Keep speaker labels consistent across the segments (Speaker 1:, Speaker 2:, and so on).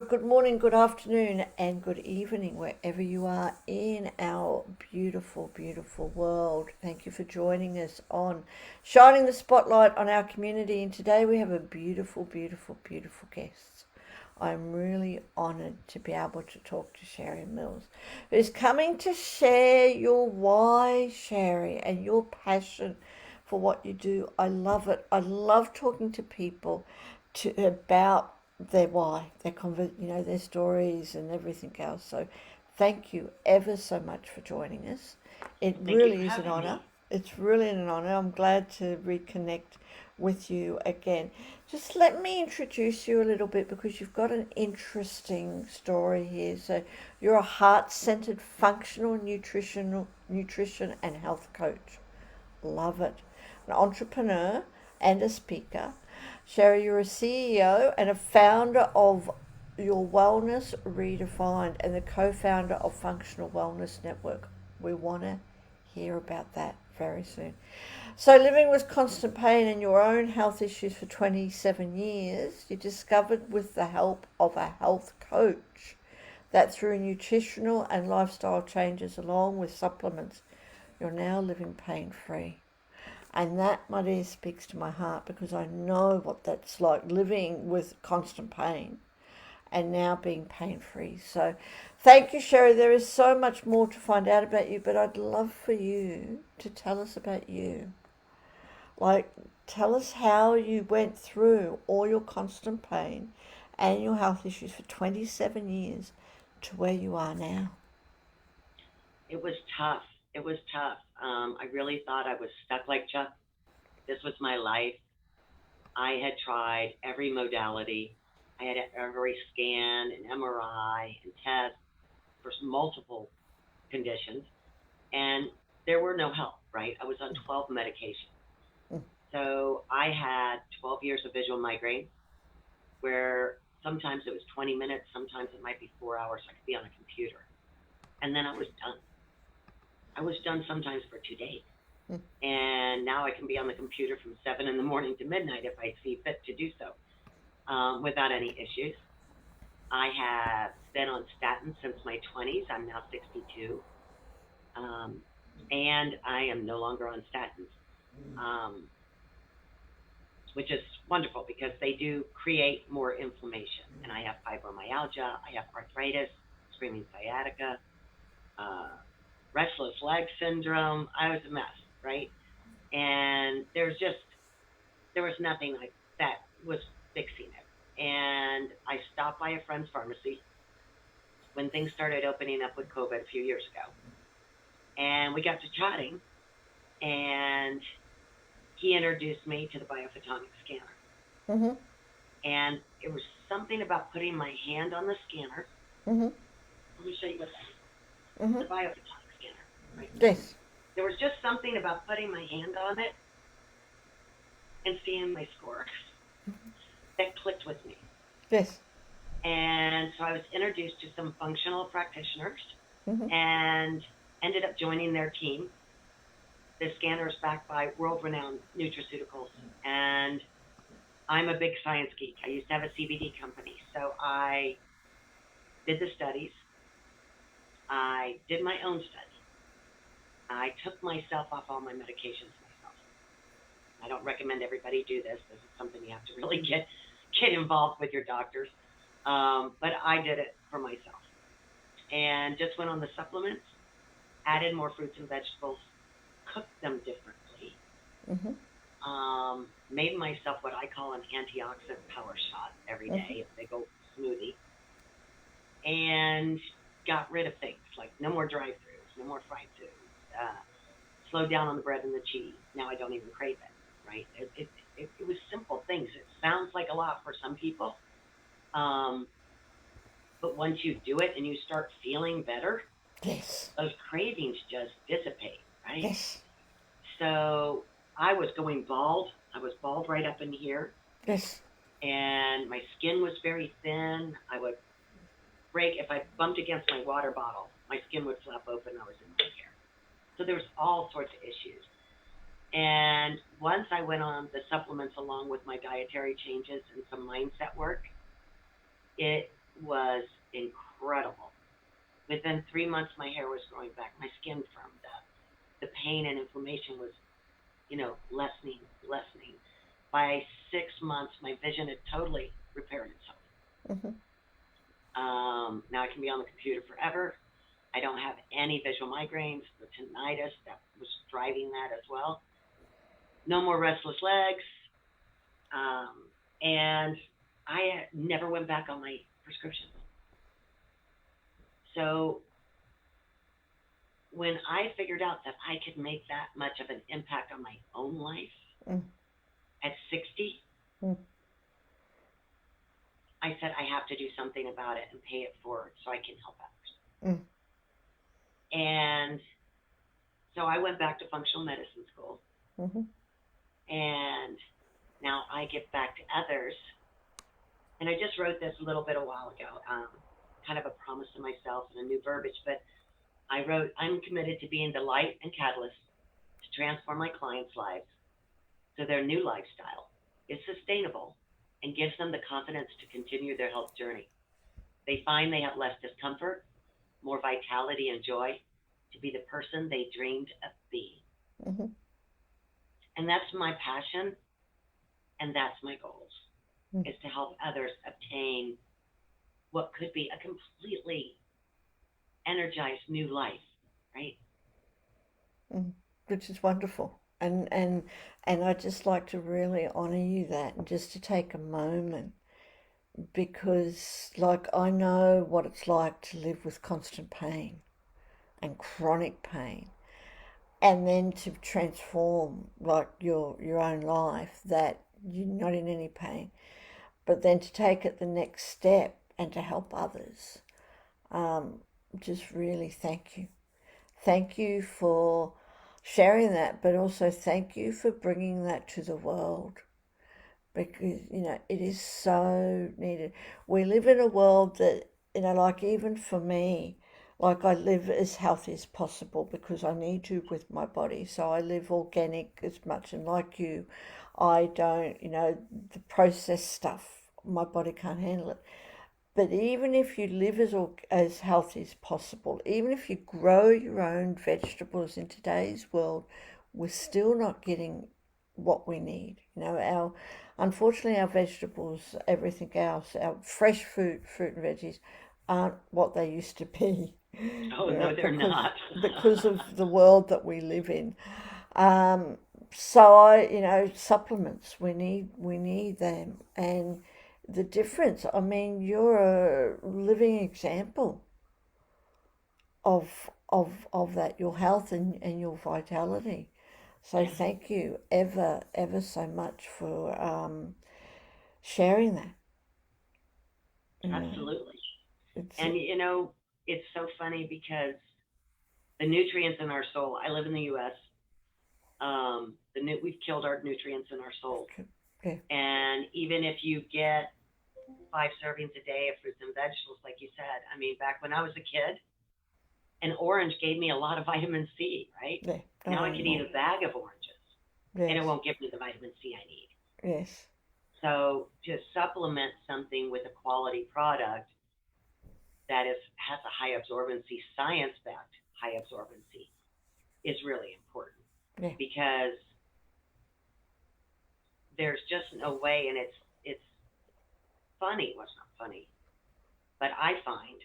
Speaker 1: Good morning, good afternoon, and good evening, wherever you are in our beautiful, beautiful world. Thank you for joining us on Shining the Spotlight on our community. And today we have a beautiful, beautiful, beautiful guest. I'm really honoured to be able to talk to Sherri Mills, who's coming to share your why, Sherri, and your passion for what you do. I love it. I love talking to people about their why, their stories and everything else. So, thank you ever so much for joining us. It
Speaker 2: Thank you for
Speaker 1: really is an
Speaker 2: having
Speaker 1: honour.
Speaker 2: me.
Speaker 1: It's really an honour. I'm glad to reconnect with you again. Just let me introduce you a little bit because you've got an interesting story here. So, you're a heart-centered functional nutrition and health coach. Love it. An entrepreneur and a speaker. Sherri, you're a CEO and a founder of Your Wellness Redefined and the co founder of Functional Wellness Network. We want to hear about that very soon. So, living with constant pain and your own health issues for 27 years, you discovered with the help of a health coach that through nutritional and lifestyle changes along with supplements, you're now living pain free. And that, my dear, speaks to my heart because I know what that's like living with constant pain and now being pain free. So, thank you, Sherri. There is so much more to find out about you, but I'd love for you to tell us about you. Like, tell us how you went through all your constant pain and your health issues for 27 years to where you are now.
Speaker 2: It was tough. It was tough. I really thought I was stuck like Chuck. This was my life. I had tried every modality. I had every scan and MRI and test for multiple conditions, and there were no help, right? I was on 12 medications. So I had 12 years of visual migraine where sometimes it was 20 minutes, sometimes it might be 4 hours. I could be on a computer. And then I was done. I was done sometimes for 2 days. And now I can be on the computer from 7 in the morning to midnight if I see fit to do so without any issues. I have been on statins since my 20s. I'm now 62. Um, and I am no longer on statins, um, which is wonderful because they do create more inflammation. And I have fibromyalgia, I have arthritis, screaming sciatica, uh, restless leg syndrome. I was a mess, right? And there was nothing like that was fixing it. And I stopped by a friend's pharmacy when things started opening up with COVID a few years ago. And we got to chatting, and he introduced me to the biophotonic scanner.
Speaker 1: Mm-hmm.
Speaker 2: And it was something about putting my hand on the scanner.
Speaker 1: Mm-hmm.
Speaker 2: Let me show you what that is.
Speaker 1: Mm-hmm.
Speaker 2: The biophotonic scanner, right?
Speaker 1: Yes.
Speaker 2: There was just something about putting my hand on it and seeing my score that clicked with me.
Speaker 1: Yes.
Speaker 2: And so I was introduced to some functional practitioners
Speaker 1: Mm-hmm.
Speaker 2: and ended up joining their team. The scanner is backed by world renowned nutraceuticals. And I'm a big science geek. I used to have a CBD company. So I did the studies. I did my own study. I took myself off all my medications myself. I don't recommend everybody do this. This is something you have to really get involved with your doctors. But I did it for myself and just went on the supplements, added more fruits and vegetables, cooked them differently,
Speaker 1: Mm-hmm.
Speaker 2: made myself what I call an antioxidant power shot every
Speaker 1: Mm-hmm.
Speaker 2: day, a big old smoothie, and got rid of things like no more drive-throughs, no more fried foods, slowed down on the bread and the cheese. Now I don't even crave it, right? It was simple things. It sounds like a lot for some people, um, but once you do it and you start feeling better,
Speaker 1: Yes.
Speaker 2: those cravings just dissipate, right?
Speaker 1: Yes.
Speaker 2: So I was going bald. I was bald right up in here,
Speaker 1: Yes.
Speaker 2: and my skin was very thin. I would break if I bumped against my water bottle. My skin would flap open. I was in my hair. So there was all sorts of issues. And once I went on the supplements along with my dietary changes and some mindset work, it was incredible. Within 3 months, my hair was growing back. My skin firmed up. The pain and inflammation was, lessening, lessening. By 6 months, my vision had totally repaired itself.
Speaker 1: Mm-hmm.
Speaker 2: Now I can be on the computer forever. I don't have any visual migraines. The tinnitus that was driving that as well. No more restless legs. And I never went back on my prescriptions. So when I figured out that I could make that much of an impact on my own life
Speaker 1: Mm-hmm.
Speaker 2: at 60, I said I have to do something about it and pay it forward so I can help others.
Speaker 1: Mm-hmm.
Speaker 2: And so I went back to functional medicine school,
Speaker 1: Mm-hmm.
Speaker 2: and now I give back to others. And I just wrote this a little bit a while ago, kind of a promise to myself and a new verbiage, but I wrote, I'm committed to being the light and catalyst to transform my clients' lives so their new lifestyle is sustainable and gives them the confidence to continue their health journey. They find they have less discomfort, more vitality and joy to be the person they dreamed of being.
Speaker 1: Mm-hmm.
Speaker 2: And that's my passion and that's my goals is to help others obtain what could be a completely energized new life, right?
Speaker 1: Mm-hmm. Which is wonderful. And I just like to really honor you that and just to take a moment because like I know what it's like to live with constant pain and chronic pain and then to transform like your own life that you're not in any pain but then to take it the next step and to help others. um, just really thank you for sharing that, but also thank you for bringing that to the world because it is so needed. We live in a world that like even for me, like I live as healthy as possible because I need to with my body. So I live organic as much, and like you, I don't, the processed stuff. My body can't handle it. But even if you live as healthy as possible, even if you grow your own vegetables in today's world, we're still not getting what we need. Unfortunately, our vegetables, everything else, our fresh fruit and veggies, aren't what they used to be.
Speaker 2: Oh, no, they're
Speaker 1: Because
Speaker 2: not.
Speaker 1: of the world that we live in. Um, so supplements we need them, and the difference. I mean, you're a living example of that, your health and your vitality. So
Speaker 2: Yeah,
Speaker 1: thank you ever so much for sharing that. You know,
Speaker 2: absolutely.
Speaker 1: it's
Speaker 2: And it's so funny because the nutrients in our soul. I live in the U.S. We've killed our nutrients in our soul,
Speaker 1: yeah,
Speaker 2: and even if you get 5 servings a day of fruits and vegetables, like you said, I mean, back when I was a kid, an orange gave me a lot of vitamin C, right?
Speaker 1: yeah, not
Speaker 2: Now I could eat
Speaker 1: anymore.
Speaker 2: a bag of oranges, and it
Speaker 1: Yes,
Speaker 2: won't give me the vitamin C I need.
Speaker 1: yes,
Speaker 2: So to supplement something with a quality product that has a high absorbency, science backed high absorbency, is really important
Speaker 1: yeah,
Speaker 2: because there's just no way, and it's funny. Well, it's not funny, but I find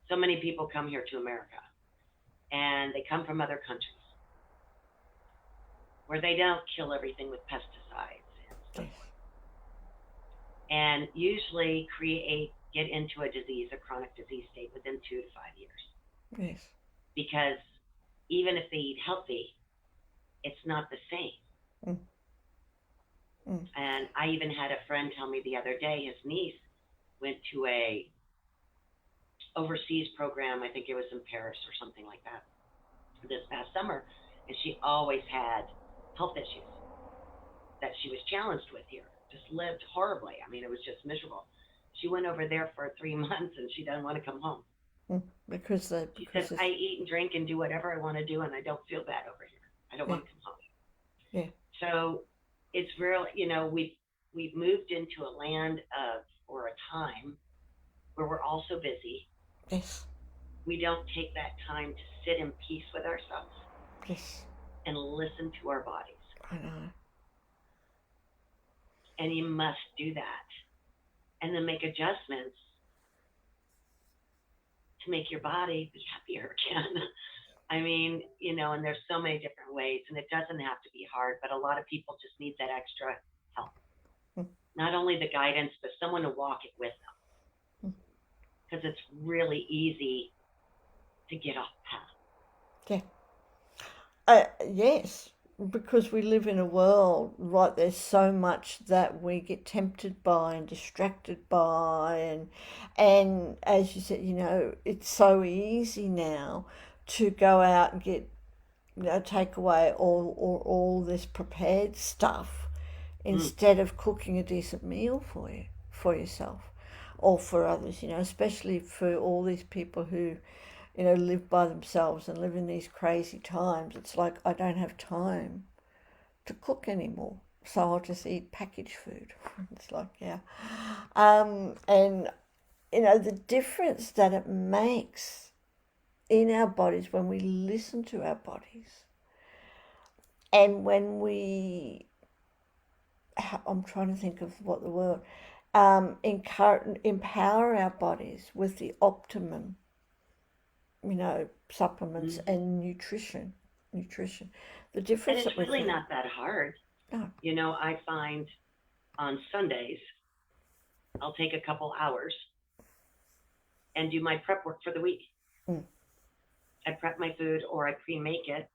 Speaker 2: so many people come here to America, and they come from other countries where they don't kill everything with pesticides and so
Speaker 1: yes,
Speaker 2: forth, and usually get into a disease, a chronic disease state within 2 to 5 years.
Speaker 1: yes,
Speaker 2: Because even if they eat healthy, it's not the same.
Speaker 1: mm, mm,
Speaker 2: And I even had a friend tell me the other day his niece went to a overseas program. I think it was in Paris or something like that this past summer, and she always had health issues that she was challenged with here. Just lived horribly. I mean, it was just miserable. She went over there for 3 months and she doesn't want to come home.
Speaker 1: mm. Because
Speaker 2: She said,
Speaker 1: it's
Speaker 2: I eat and drink and do whatever I want to do, and I don't feel bad over here. I don't
Speaker 1: yeah,
Speaker 2: want to come home.
Speaker 1: yeah,
Speaker 2: So it's real, we've moved into a land of, or a time. where we're all so busy,
Speaker 1: Yes.
Speaker 2: we don't take that time to sit in peace with ourselves
Speaker 1: Yes.
Speaker 2: and listen to our bodies.
Speaker 1: I know.
Speaker 2: And you must do that. And then make adjustments to make your body be happier again. I mean, and there's so many different ways, and it doesn't have to be hard, but a lot of people just need that extra help.
Speaker 1: Mm.
Speaker 2: Not only the guidance, but someone to walk it with them.
Speaker 1: Mm.
Speaker 2: Because it's really easy to get off path.
Speaker 1: Yeah. Yes, because we live in a world, right? There's so much that we get tempted by and distracted by, and as you said, it's so easy now to go out and get, take away all this prepared stuff
Speaker 2: Mm.
Speaker 1: instead of cooking a decent meal for yourself, or for others. Especially for all these people who live by themselves and live in these crazy times. It's like, I don't have time to cook anymore, so I'll just eat packaged food. It's like, yeah. And, the difference that it makes in our bodies when we listen to our bodies, and when we, I'm trying to think of what the word, empower our bodies with the optimum, supplements
Speaker 2: Mm.
Speaker 1: and nutrition. The
Speaker 2: And
Speaker 1: difference
Speaker 2: it's
Speaker 1: that we
Speaker 2: really
Speaker 1: feel.
Speaker 2: not that hard.
Speaker 1: Oh.
Speaker 2: I find on Sundays, I'll take a couple hours and do my prep work for the week.
Speaker 1: Mm.
Speaker 2: I prep my food or I pre make it,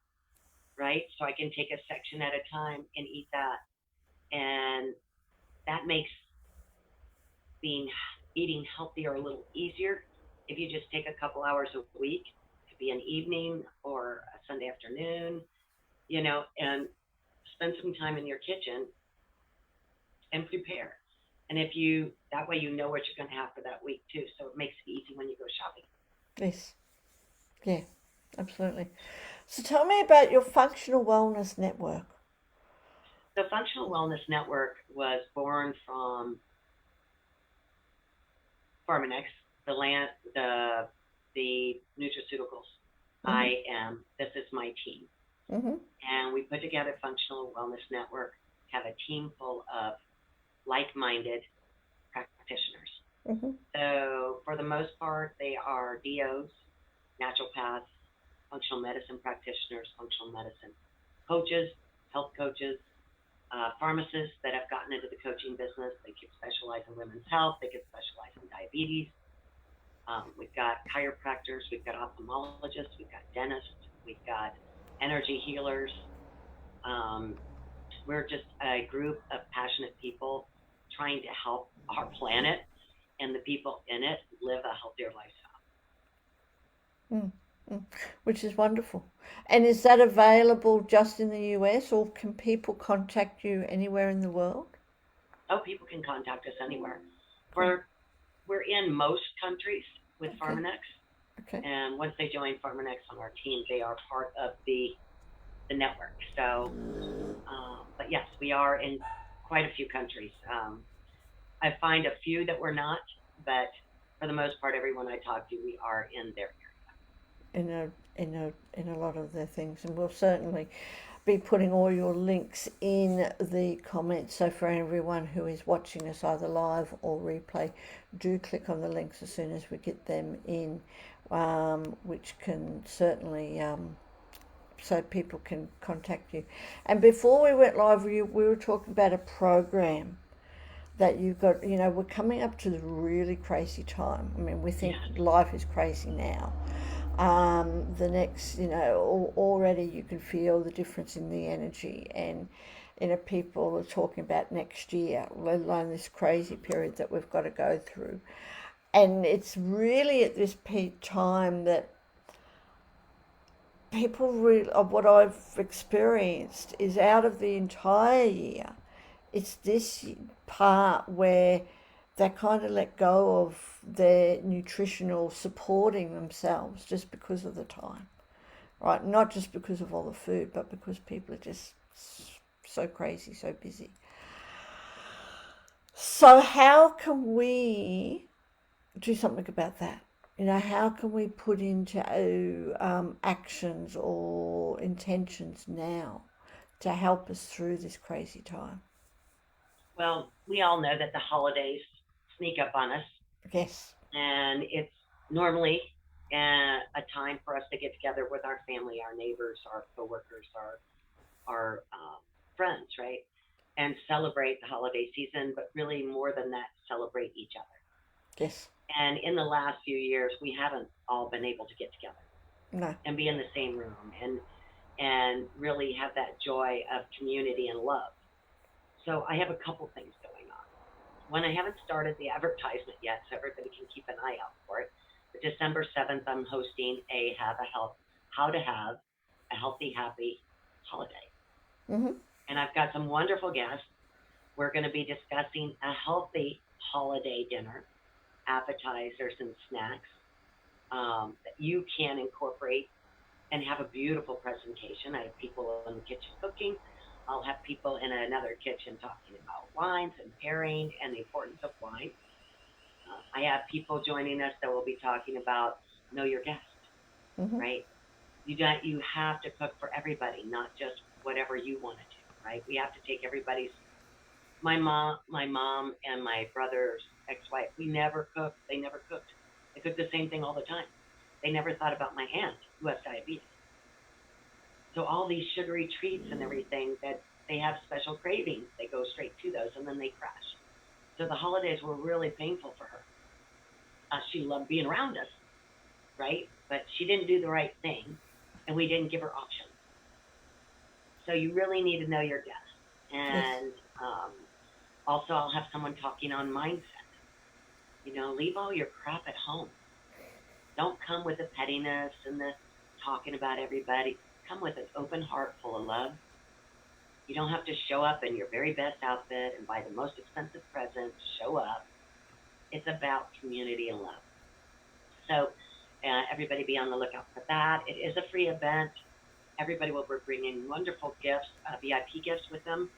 Speaker 2: right? So I can take a section at a time and eat that. And that makes being eating healthier a little easier if you just take a couple hours a week. It could be an evening or a Sunday afternoon, and spend some time in your kitchen and prepare. And that way you know what you're going to have for that week too. So it makes it easy when you go shopping.
Speaker 1: Yes. Yeah, absolutely. So tell me about your functional wellness network.
Speaker 2: The Functional Wellness Network was born from Pharmanex, the nutraceuticals.
Speaker 1: Mm-hmm.
Speaker 2: This is my team.
Speaker 1: Mm-hmm.
Speaker 2: And we put together Functional Wellness Network, have a team full of like-minded practitioners.
Speaker 1: Mm-hmm.
Speaker 2: So for the most part, they are DOs, naturopaths, functional medicine practitioners, functional medicine coaches, health coaches, pharmacists that have gotten into the coaching business. They could specialize in women's health. They could specialize in diabetes. We've got chiropractors. We've got ophthalmologists. We've got dentists. We've got energy healers. Um, we're just a group of passionate people trying to help our planet and the people in it live a healthier lifestyle.
Speaker 1: Mm. Mm. Which is wonderful. And is that available just in the US, or can people contact you anywhere in the world?
Speaker 2: Oh, people can contact us anywhere.
Speaker 1: Cool.
Speaker 2: We're in most countries with
Speaker 1: Okay.
Speaker 2: Pharmanex,
Speaker 1: Okay.
Speaker 2: and once they join Pharmanex on our team, they are part of the network. So, but yes, we are in quite a few countries. I find a few that we're not, but for the most part, everyone I talk to, we are in their
Speaker 1: In a lot of their things, and we'll certainly be putting all your links in the comments. So for everyone who is watching us either live or replay, do click on the links as soon as we get them in, which can certainly so people can contact you. And before we went live, we were talking about a program that you've got. We're coming up to the really crazy time. I mean, we think life is crazy now. The next, already you can feel the difference in the energy, and people are talking about next year, let alone this crazy period that we've got to go through. And it's really at this peak time that people really, of what I've experienced, is out of the entire year, it's this part where they kind of let go of their nutritional supporting themselves just because of the time, right? Not just because of all the food, but because people are just so crazy, so busy. So how can we do something about that. How can we put into actions or intentions now to help us through this crazy time?
Speaker 2: Well, we all know that the holidays sneak up on us,
Speaker 1: Yes.
Speaker 2: and it's normally a time for us to get together with our family, our neighbors, our coworkers, our friends, right? And celebrate the holiday season, but really more than that, celebrate each other.
Speaker 1: Yes.
Speaker 2: And in the last few years, we haven't all been able to get together
Speaker 1: No.
Speaker 2: and be in the same room and really have that joy of community and love. So I have a couple things going on. One, I haven't started the advertisement yet, so everybody can keep an eye out for it. But December 7th, I'm hosting a have a health how to have a healthy, happy holiday.
Speaker 1: Mm-hmm.
Speaker 2: And I've got some wonderful guests. We're going to be discussing a healthy holiday dinner, appetizers and snacks that you can incorporate and have a beautiful presentation. I have people in the kitchen cooking. I'll have people in another kitchen talking about wines and pairing and the importance of wine. I have people joining us that will be talking about know your guest,
Speaker 1: Mm-hmm.
Speaker 2: right? You have to cook for everybody, not just whatever you want to do, right? We have to take everybody's. My mom, and my brother's ex-wife. We never cooked. They never cooked. They cooked the same thing all the time. They never thought about my aunt who has diabetes. So all these sugary treats and everything that they have special cravings, they go straight to those and then they crash. So the holidays were really painful for her. She loved being around us, right? But she didn't do the right thing, and we didn't give her options. So you really need to know your guests.
Speaker 1: Yes.
Speaker 2: And also, I'll have someone talking on mindset. Leave all your crap at home. Don't come with the pettiness and the talking about everybody. Come with an open heart full of love. You don't have to show up in your very best outfit and buy the most expensive present. Show up. It's about community and love. So, everybody be on the lookout for that. It is a free event. Everybody will be bringing wonderful gifts, VIP gifts with them.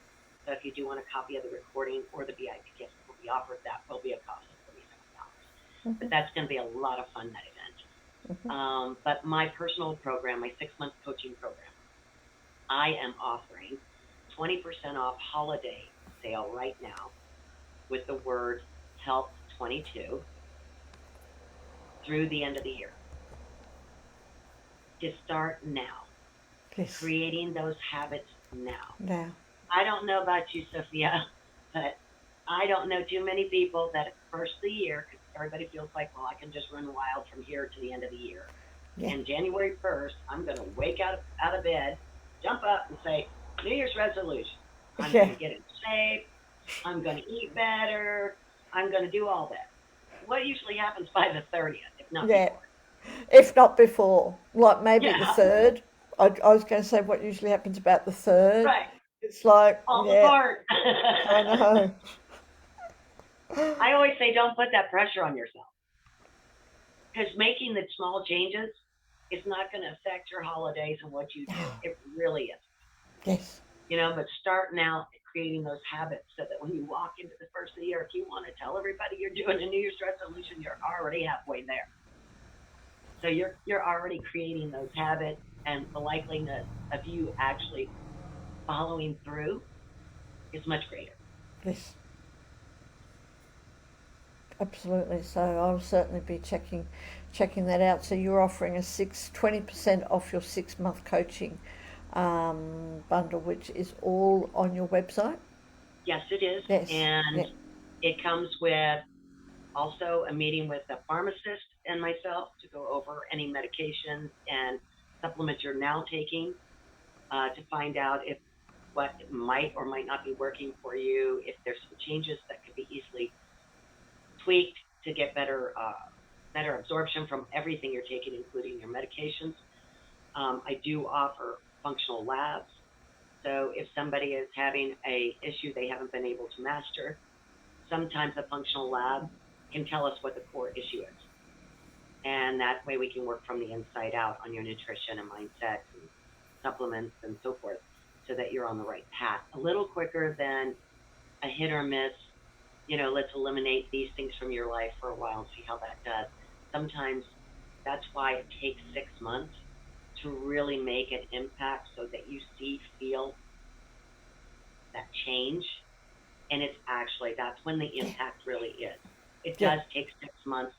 Speaker 2: So if you do want a copy of the recording or the VIP gifts that will be offered, that will be a cost of $47. But
Speaker 1: Mm-hmm.
Speaker 2: that's going to be a lot of fun, that event.
Speaker 1: Mm-hmm.
Speaker 2: But my personal program, my 6 month coaching program, I am offering 20% off holiday sale right now with the word health 22 through the end of the year to start now,
Speaker 1: Yes.
Speaker 2: creating those habits now.
Speaker 1: Now.
Speaker 2: I don't know about you, Sophia, but I don't know too many people that at the first of the year, because everybody feels like, well, I can just run wild from here to the end of the year.
Speaker 1: Yeah.
Speaker 2: And January 1st, I'm going to wake out of bed, jump up and say, New Year's resolution. I'm going
Speaker 1: Yeah.
Speaker 2: to get in shape. I'm going to eat better. I'm going to do all that. What usually happens by the 30th, if not
Speaker 1: Yeah.
Speaker 2: before?
Speaker 1: If not before, like maybe the
Speaker 2: Yeah,
Speaker 1: third. I was going to say what usually happens about the third.
Speaker 2: right.
Speaker 1: It's like,
Speaker 2: Falls
Speaker 1: yeah,
Speaker 2: apart.
Speaker 1: I know.
Speaker 2: I always say don't put that pressure on yourself. Because making the small changes is not going to affect your holidays and what you do. It really is.
Speaker 1: Yes.
Speaker 2: But start now creating those habits so that when you walk into the first of the year, if you want to tell everybody you're doing a New Year's resolution, you're already halfway there. So you're already creating those habits, and the likeliness of you actually following through is much greater.
Speaker 1: Yes. Absolutely. So I'll certainly be checking that out. So you're offering a 20% off your 6 month coaching bundle, which is all on your website.
Speaker 2: Yes, it is,
Speaker 1: Yes.
Speaker 2: and
Speaker 1: Yeah.
Speaker 2: it comes with also a meeting with a pharmacist and myself to go over any medications and supplements you're now taking to find out if what might or might not be working for you, if there's some changes that could be easily tweaked to get better absorption from everything you're taking, including your medications. I do offer functional labs. So if somebody is having a issue they haven't been able to master, sometimes a functional lab can tell us what the core issue is. And that way we can work from the inside out on your nutrition and mindset and supplements and so forth so that you're on the right path a little quicker than a hit or miss let's eliminate these things from your life for a while and see how that does. Sometimes that's why it takes 6 months to really make an impact so that you see, feel that change. And it's actually, that's when the
Speaker 1: Yeah,
Speaker 2: impact really is. It
Speaker 1: yeah,
Speaker 2: does take 6 months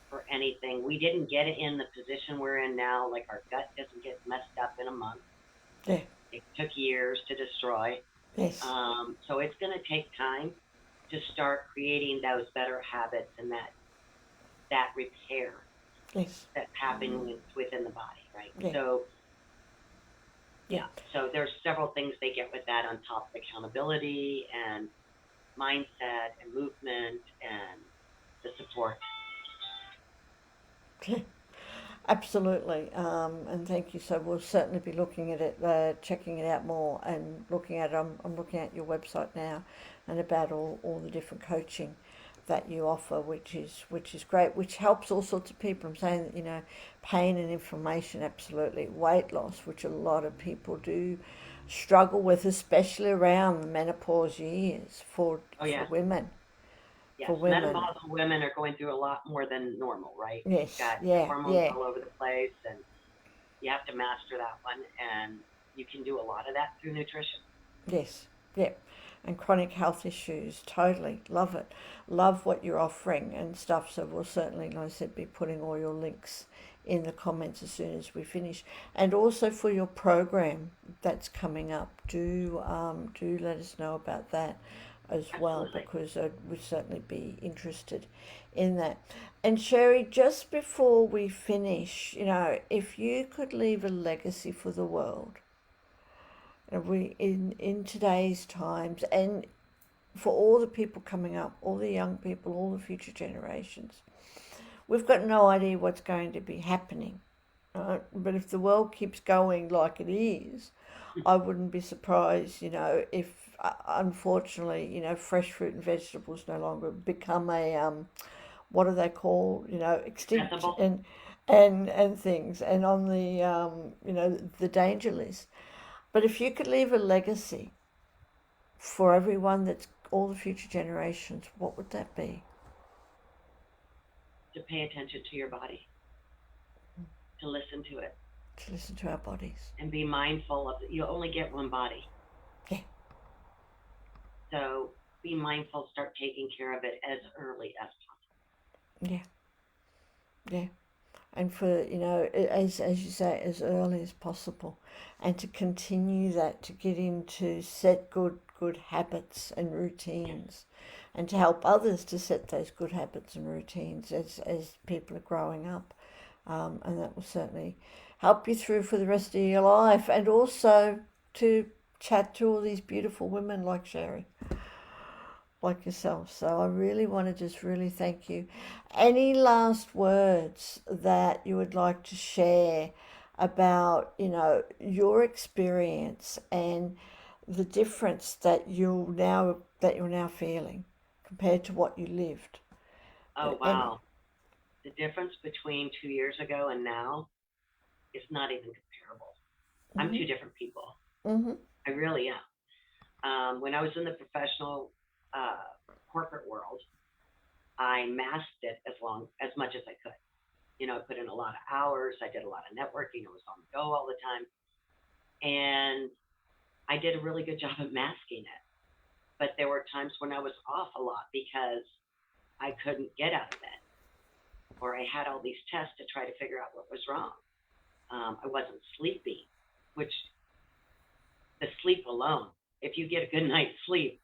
Speaker 2: for anything. We didn't get it in the position we're in now. Like our gut doesn't get messed up in a month.
Speaker 1: yeah,
Speaker 2: It took years to destroy.
Speaker 1: yes,
Speaker 2: So it's going to take time to start creating those better habits and that repair
Speaker 1: yes,
Speaker 2: that's happening within the body, right?
Speaker 1: yeah,
Speaker 2: So
Speaker 1: yeah.
Speaker 2: yeah, so there's several things they get with that on top of accountability and mindset and movement and the support.
Speaker 1: Absolutely, and thank you. So we'll certainly be looking at it, checking it out more, and looking at. I'm looking at your website now, and about all the different coaching that you offer, which is great, which helps all sorts of people. I'm saying that pain and inflammation, absolutely, weight loss, which a lot of people do struggle with, especially around the menopause years for
Speaker 2: Oh
Speaker 1: for
Speaker 2: yes,
Speaker 1: women,
Speaker 2: yes.
Speaker 1: for women.
Speaker 2: Menopausal women are going through a lot more than normal, right? You've
Speaker 1: Yes,
Speaker 2: got
Speaker 1: yeah,
Speaker 2: hormones
Speaker 1: yeah.
Speaker 2: all over the place, and you have to master that one. And you can do a lot of that through nutrition.
Speaker 1: Yes, yep. And chronic health issues, totally. Love it. Love what you're offering and stuff. So we'll certainly, like I said, be putting all your links in the comments as soon as we finish. And also for your program that's coming up, do let us know about that as well,
Speaker 2: Absolutely.
Speaker 1: because I would certainly be interested in that. And Sherri, just before we finish, if you could leave a legacy for the world, we in today's times, and for all the people coming up, all the young people, all the future generations, we've got no idea what's going to be happening, right? But if the world keeps going like it is, I wouldn't be surprised, if unfortunately, fresh fruit and vegetables no longer become a what are they called, extinct,
Speaker 2: Accessible.
Speaker 1: and things, and on the the danger list. But if you could leave a legacy for everyone, that's all the future generations, what would that be?
Speaker 2: To pay attention to your body, to listen to it,
Speaker 1: To listen to our bodies.
Speaker 2: and be mindful of it. You only get one body.
Speaker 1: Yeah,
Speaker 2: So be mindful, start taking care of it as early as
Speaker 1: yeah, yeah. And for, as you say, as early as possible, and to continue that, to get into set good habits and
Speaker 2: possible.
Speaker 1: routines, and to help others to set those good habits and routines as people are growing up. And that will certainly help you through for the rest of your life, and also to chat to all these beautiful women like Sherri, like yourself. So I really want to just really thank you. Any last words that you would like to share about, your experience and the difference that you're now feeling compared to what you lived?
Speaker 2: Oh
Speaker 1: Any?
Speaker 2: wow. The difference between 2 years ago and now is not even comparable. I'm
Speaker 1: Mhm.
Speaker 2: two different people.
Speaker 1: Mhm.
Speaker 2: I really am. When I was in the professional uh, corporate world, I masked it as much as I could. I put in a lot of hours. I did a lot of networking. I was on the go all the time, and I did a really good job at masking it. But there were times when I was off a lot because I couldn't get out of bed, or I had all these tests to try to figure out what was wrong. I wasn't sleeping, which the sleep alone, if you get a good night's sleep,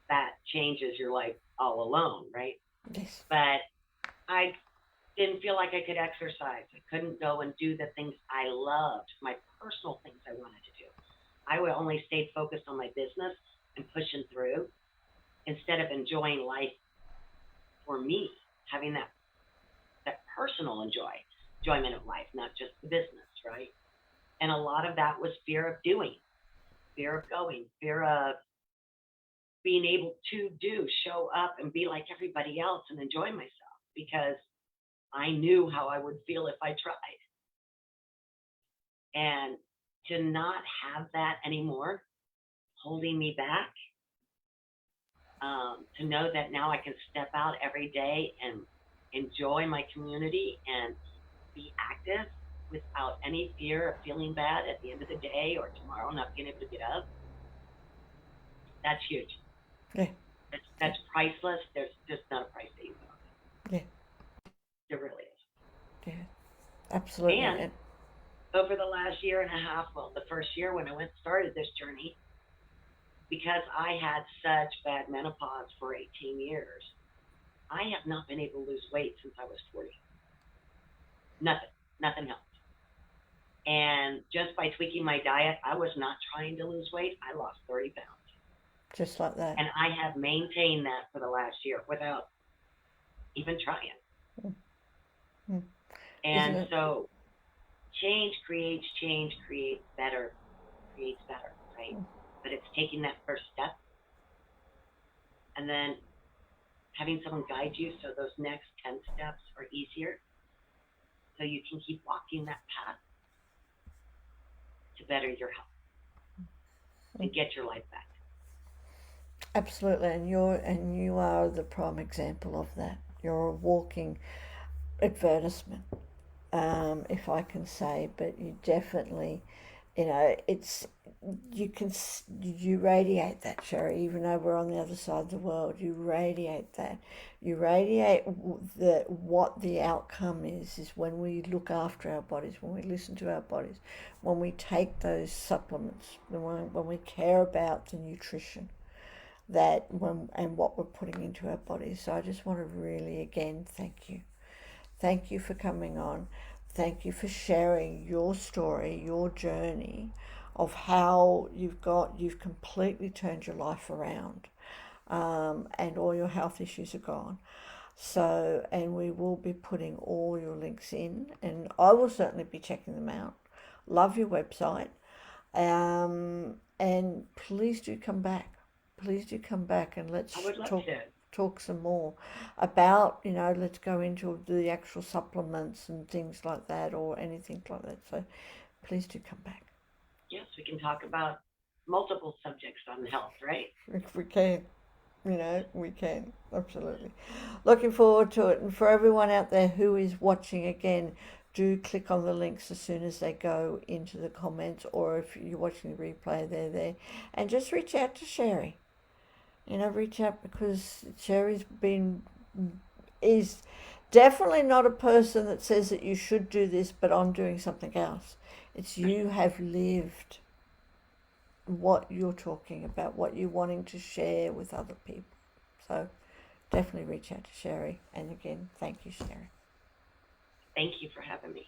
Speaker 2: that changes your life all alone, right?
Speaker 1: Yes.
Speaker 2: But I didn't feel like I could exercise. I couldn't go and do the things I loved, my personal things I wanted to do. I would only stay focused on my business and pushing through instead of enjoying life for me, having that personal enjoyment of life, not just the business, right? And a lot of that was fear of doing, fear of going, fear of being able to show up and be like everybody else and enjoy myself because I knew how I would feel if I tried. And to not have that anymore holding me back, to know that now I can step out every day and enjoy my community and be active without any fear of feeling bad at the end of the day or tomorrow not being able to get up, that's huge.
Speaker 1: Yeah. Yeah.
Speaker 2: That's priceless. There's just not a price that you put on
Speaker 1: Yeah.
Speaker 2: it. There really is.
Speaker 1: Yeah. Absolutely.
Speaker 2: And over the last year and a half, well, the first year when I went started this journey, because I had such bad menopause for 18 years, I have not been able to lose weight since I was 40. Nothing. Nothing helped. And just by tweaking my diet, I was not trying to lose weight. I lost 30 pounds.
Speaker 1: Just like that.
Speaker 2: And I have maintained that for the last year without even trying.
Speaker 1: Mm. Isn't
Speaker 2: And
Speaker 1: it?
Speaker 2: so change creates better, right? But it's taking that first step and then having someone guide you so those next 10 steps are easier so you can keep walking that path to better your health, to get your life back.
Speaker 1: Absolutely, and you are the prime example of that. You're a walking advertisement, if I can say, but you definitely, it's you radiate that, Sherri. Even though we're on the other side of the world, you radiate that. You radiate what the outcome is when we look after our bodies, when we listen to our bodies, when we take those supplements, when we care about the nutrition that when and what we're putting into our bodies. So I just want to really again thank you. Thank you for coming on. Thank you for sharing your story, your journey of how you've completely turned your life around, and all your health issues are gone. So, and we will be putting all your links in, and I will certainly be checking them out. Love your website, and please do come back. Please do come back and
Speaker 2: I
Speaker 1: let's
Speaker 2: would love to.
Speaker 1: talk some more about, let's go into the actual supplements and things like that or anything like that. So please do come back
Speaker 2: Yes, we can talk about multiple subjects on health, right?
Speaker 1: if we can. We can. Absolutely. Looking forward to it. And for everyone out there who is watching again, do click on the links as soon as they go into the comments, or if you're watching the replay, they're there. And just reach out to Sherri. Reach out because Sherri's been is definitely not a person that says that you should do this, but I'm doing something else. It's you have lived what you're talking about, what you're wanting to share with other people. So definitely reach out to Sherri. And again, thank you, Sherri.
Speaker 2: Thank you for having me.